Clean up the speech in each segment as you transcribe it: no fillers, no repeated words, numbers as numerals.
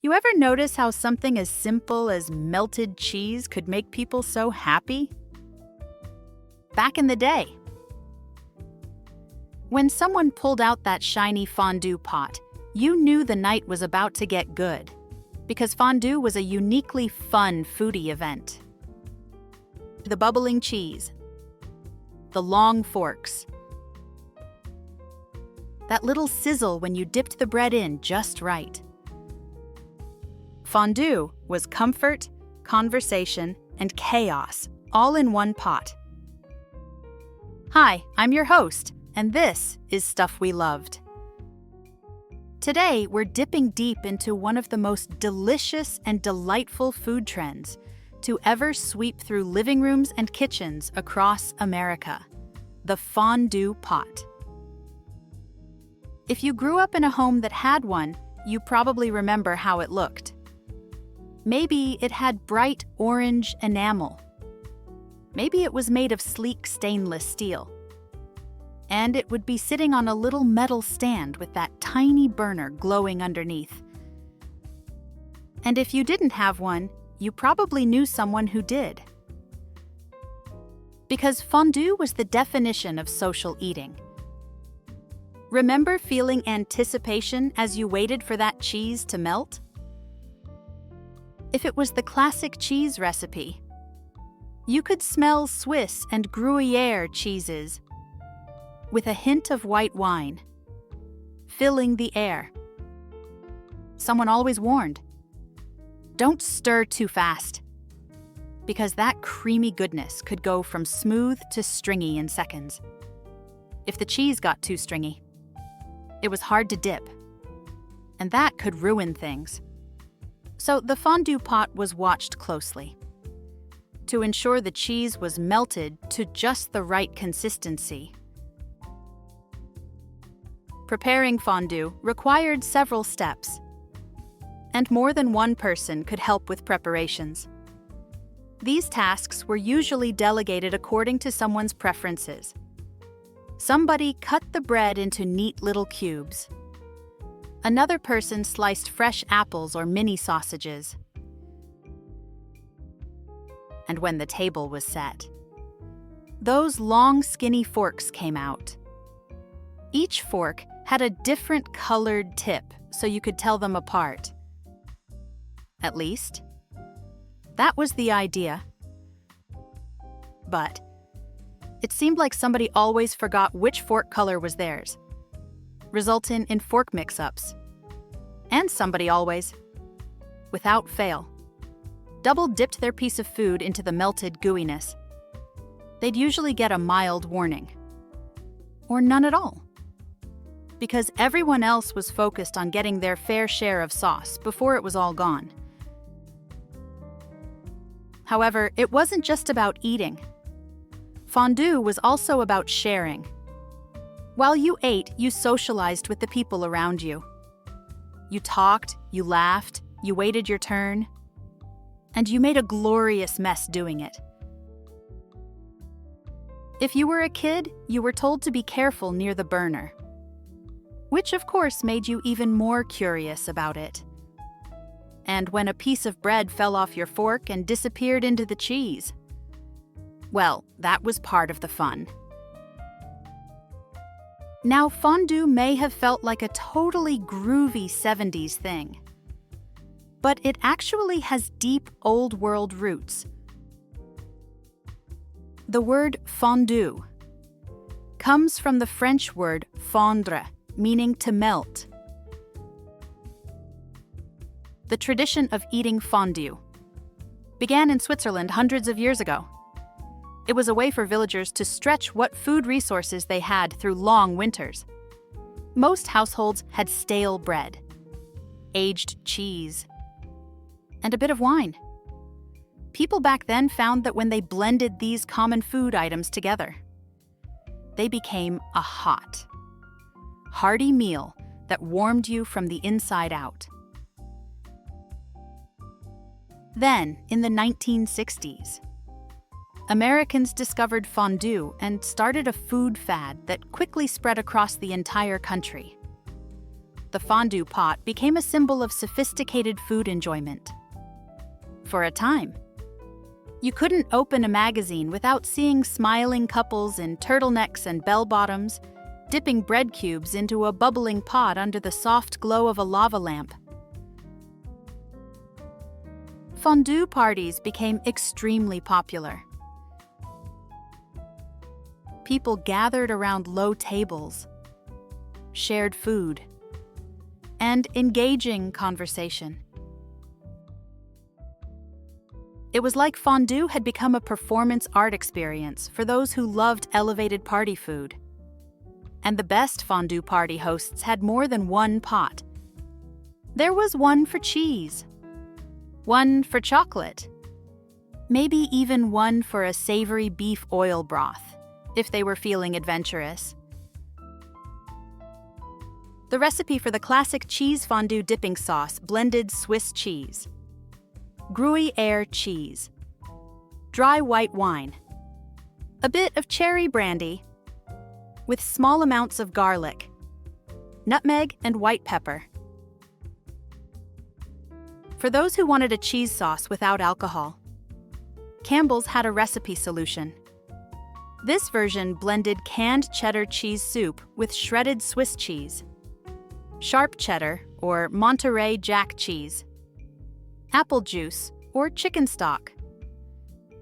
You ever notice how something as simple as melted cheese could make people so happy? Back in the day, when someone pulled out that shiny fondue pot, you knew the night was about to get good, because fondue was a uniquely fun foodie event. The bubbling cheese, the long forks, that little sizzle when you dipped the bread in just right. Fondue was comfort, conversation, and chaos, all in one pot. Hi, I'm your host, and this is Stuff We Loved. Today, we're dipping deep into one of the most delicious and delightful food trends to ever sweep through living rooms and kitchens across America: the fondue pot. If you grew up in a home that had one, you probably remember how it looked. Maybe it had bright orange enamel. Maybe it was made of sleek stainless steel. And it would be sitting on a little metal stand with that tiny burner glowing underneath. And if you didn't have one, you probably knew someone who did. Because fondue was the definition of social eating. Remember feeling anticipation as you waited for that cheese to melt? If it was the classic cheese recipe, you could smell Swiss and Gruyere cheeses with a hint of white wine, filling the air. Someone always warned, don't stir too fast, because that creamy goodness could go from smooth to stringy in seconds. If the cheese got too stringy, it was hard to dip, and that could ruin things. So the fondue pot was watched closely to ensure the cheese was melted to just the right consistency. Preparing fondue required several steps, and more than one person could help with preparations. These tasks were usually delegated according to someone's preferences. Somebody cut the bread into neat little cubes. Another person sliced fresh apples or mini sausages. And when the table was set, those long, skinny forks came out. Each fork had a different colored tip so you could tell them apart. At least, that was the idea. But it seemed like somebody always forgot which fork color was theirs, resulting in fork mix-ups. And somebody always, without fail, double-dipped their piece of food into the melted gooiness. They'd usually get a mild warning, or none at all, because everyone else was focused on getting their fair share of sauce before it was all gone. However, it wasn't just about eating. Fondue was also about sharing. While you ate, you socialized with the people around you. You talked, you laughed, you waited your turn, and you made a glorious mess doing it. If you were a kid, you were told to be careful near the burner, which of course made you even more curious about it. And when a piece of bread fell off your fork and disappeared into the cheese, well, that was part of the fun. Now, fondue may have felt like a totally groovy 70s thing, but it actually has deep old world roots. The word fondue comes from the French word fondre, meaning to melt. The tradition of eating fondue began in Switzerland hundreds of years ago. It was a way for villagers to stretch what food resources they had through long winters. Most households had stale bread, aged cheese, and a bit of wine. People back then found that when they blended these common food items together, they became a hot, hearty meal that warmed you from the inside out. Then, in the 1960s, Americans discovered fondue and started a food fad that quickly spread across the entire country. the fondue pot became a symbol of sophisticated food enjoyment. For a time, you couldn't open a magazine without seeing smiling couples in turtlenecks and bell-bottoms, dipping bread cubes into a bubbling pot under the soft glow of a lava lamp. Fondue parties became extremely popular. People gathered around low tables, shared food, and engaging conversation. It was like fondue had become a performance art experience for those who loved elevated party food. And the best fondue party hosts had more than one pot. There was one for cheese, one for chocolate, maybe even one for a savory beef oil broth, if they were feeling adventurous. The recipe for the classic cheese fondue dipping sauce blended Swiss cheese, Gruyere cheese, dry white wine, a bit of cherry brandy, with small amounts of garlic, nutmeg, and white pepper. For those who wanted a cheese sauce without alcohol, Campbell's had a recipe solution. This version blended canned cheddar cheese soup with shredded Swiss cheese, sharp cheddar or Monterey Jack cheese, apple juice or chicken stock,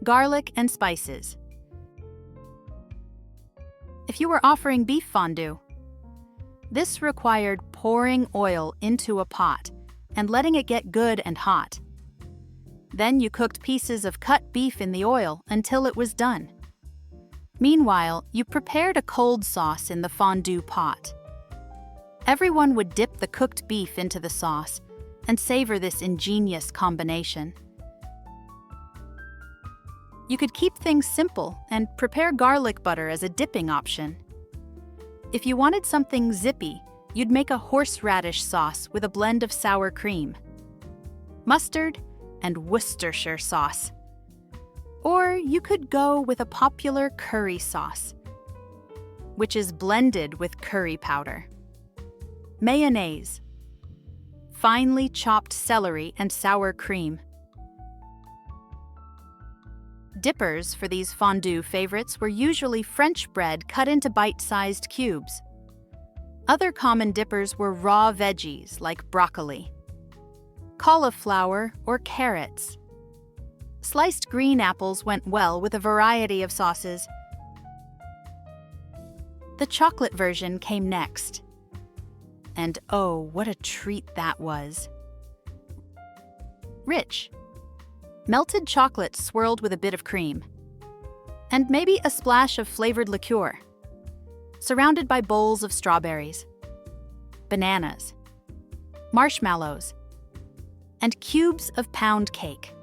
garlic and spices. If you were offering beef fondue, this required pouring oil into a pot and letting it get good and hot. Then you cooked pieces of cut beef in the oil until it was done. Meanwhile, you prepared a cold sauce in the fondue pot. Everyone would dip the cooked beef into the sauce and savor this ingenious combination. You could keep things simple and prepare garlic butter as a dipping option. If you wanted something zippy, you'd make a horseradish sauce with a blend of sour cream, mustard, and Worcestershire sauce. Or you could go with a popular curry sauce, which is blended with curry powder, mayonnaise, finely chopped celery, and sour cream. Dippers for these fondue favorites were usually French bread cut into bite-sized cubes. Other common dippers were raw veggies like broccoli, cauliflower, or carrots. Sliced green apples went well with a variety of sauces. The chocolate version came next. And oh, what a treat that was. Rich, melted chocolate swirled with a bit of cream, and maybe a splash of flavored liqueur, surrounded by bowls of strawberries, bananas, marshmallows, and cubes of pound cake.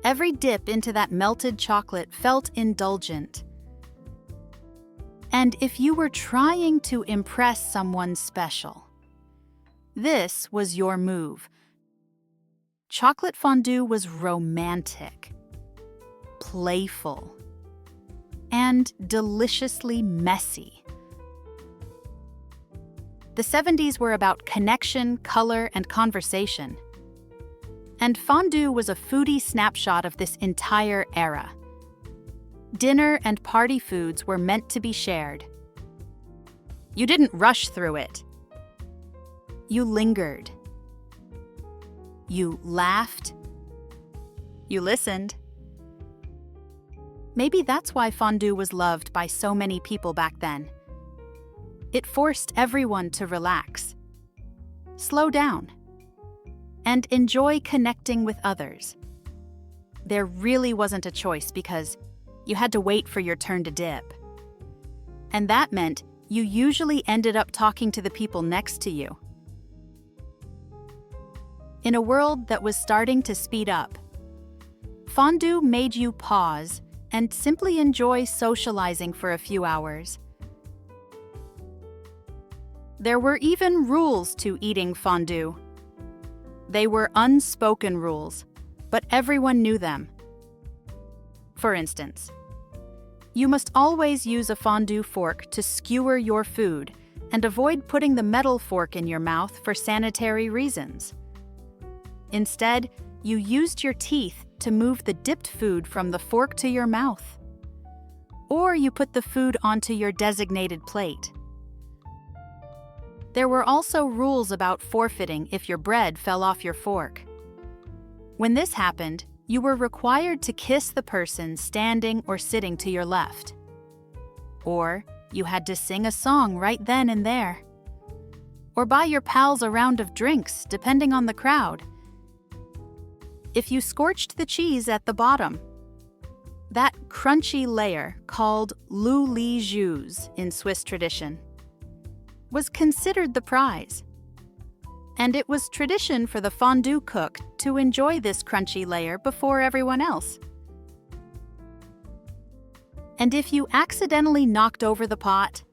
Every dip into that melted chocolate felt indulgent. And if you were trying to impress someone special, this was your move. Chocolate fondue was romantic, playful, and deliciously messy. The 70s were about connection, color, and conversation. And fondue was a foodie snapshot of this entire era. Dinner and party foods were meant to be shared. You didn't rush through it. You lingered. You laughed. You listened. Maybe that's why fondue was loved by so many people back then. It forced everyone to relax, slow down, and enjoy connecting with others. There really wasn't a choice because you had to wait for your turn to dip. And that meant you usually ended up talking to the people next to you. In a world that was starting to speed up, fondue made you pause and simply enjoy socializing for a few hours. There were even rules to eating fondue. They were unspoken rules, but everyone knew them. For instance, you must always use a fondue fork to skewer your food and avoid putting the metal fork in your mouth for sanitary reasons. Instead, you used your teeth to move the dipped food from the fork to your mouth. Or you put the food onto your designated plate. There were also rules about forfeiting if your bread fell off your fork. When this happened, you were required to kiss the person standing or sitting to your left. Or you had to sing a song right then and there. Or buy your pals a round of drinks, depending on the crowd. If you scorched the cheese at the bottom, that crunchy layer, called lou li jus in Swiss tradition, was considered the prize. And it was tradition for the fondue cook to enjoy this crunchy layer before everyone else. And if you accidentally knocked over the pot,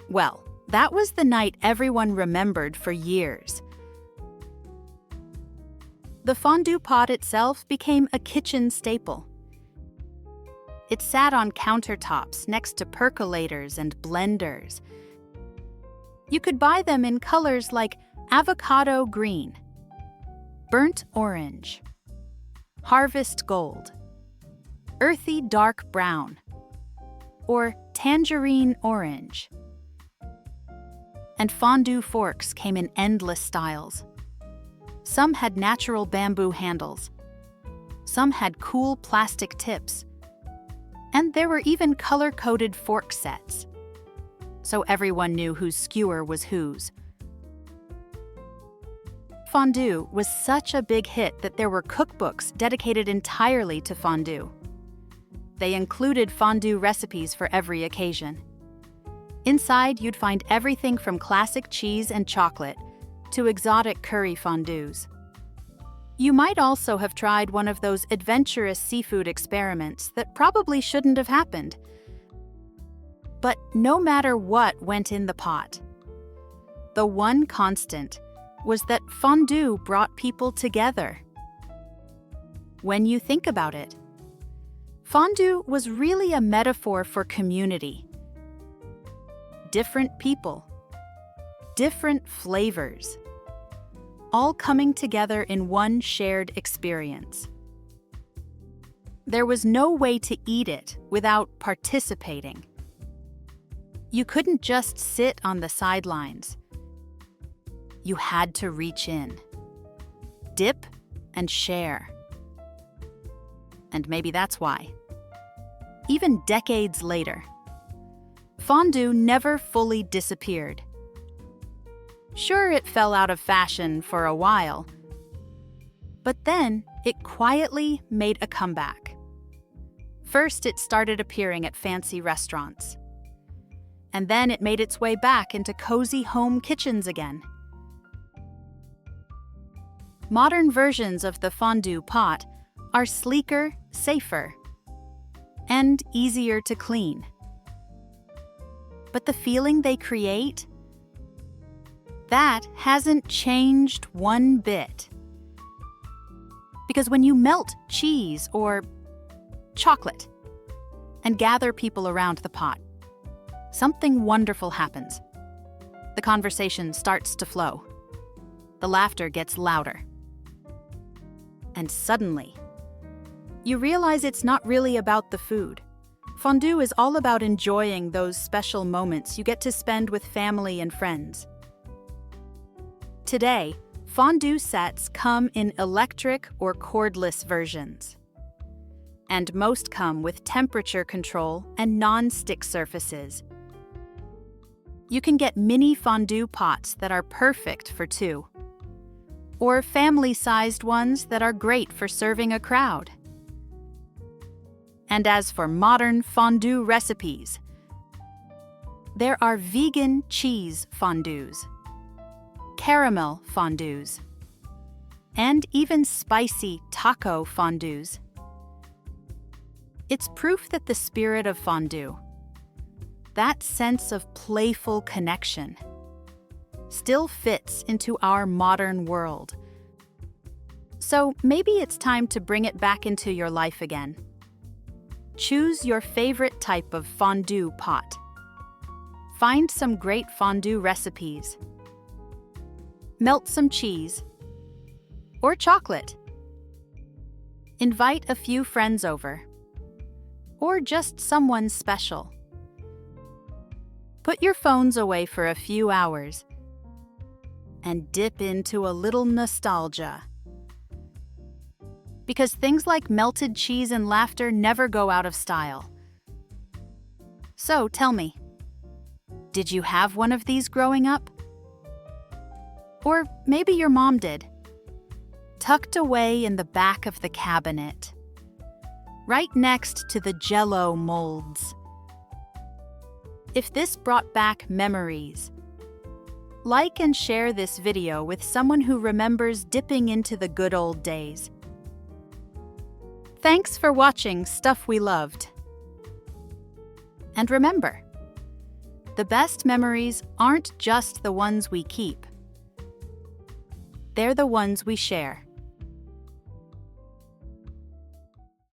well, that was the night everyone remembered for years. The fondue pot itself became a kitchen staple. It sat on countertops next to percolators and blenders. You could buy them in colors like avocado green, burnt orange, harvest gold, earthy dark brown, or tangerine orange. And fondue forks came in endless styles. Some had natural bamboo handles. Some had cool plastic tips. And there were even color-coded fork sets, so everyone knew whose skewer was whose. Fondue was such a big hit that there were cookbooks dedicated entirely to fondue. They included fondue recipes for every occasion. Inside, you'd find everything from classic cheese and chocolate to exotic curry fondues. You might also have tried one of those adventurous seafood experiments that probably shouldn't have happened. But no matter what went in the pot, the one constant was that fondue brought people together. When you think about it, fondue was really a metaphor for community. Different people, different flavors, all coming together in one shared experience. There was no way to eat it without participating. You couldn't just sit on the sidelines. You had to reach in, dip, and share. And maybe that's why, even decades later, fondue never fully disappeared. Sure, it fell out of fashion for a while, but then it quietly made a comeback. First, it started appearing at fancy restaurants, and then it made its way back into cozy home kitchens again. Modern versions of the fondue pot are sleeker, safer, and easier to clean. But the feeling they create, that hasn't changed one bit. Because when you melt cheese or chocolate and gather people around the pot, something wonderful happens. The conversation starts to flow. The laughter gets louder. And suddenly, you realize it's not really about the food. Fondue is all about enjoying those special moments you get to spend with family and friends. Today, fondue sets come in electric or cordless versions. And most come with temperature control and non-stick surfaces. You can get mini fondue pots that are perfect for two, or family-sized ones that are great for serving a crowd. And as for modern fondue recipes, there are vegan cheese fondues, caramel fondues, and even spicy taco fondues. It's proof that the spirit of fondue, that sense of playful connection, still fits into our modern world. So maybe it's time to bring it back into your life again. Choose your favorite type of fondue pot. Find some great fondue recipes. Melt some cheese or chocolate. Invite a few friends over, or just someone special. Put your phones away for a few hours and dip into a little nostalgia. Because things like melted cheese and laughter never go out of style. So tell me, did you have one of these growing up? Or maybe your mom did, tucked away in the back of the cabinet, right next to the Jell-O molds. If this brought back memories, like and share this video with someone who remembers dipping into the good old days. Thanks for watching Stuff We Loved. And remember, the best memories aren't just the ones we keep. They're the ones we share.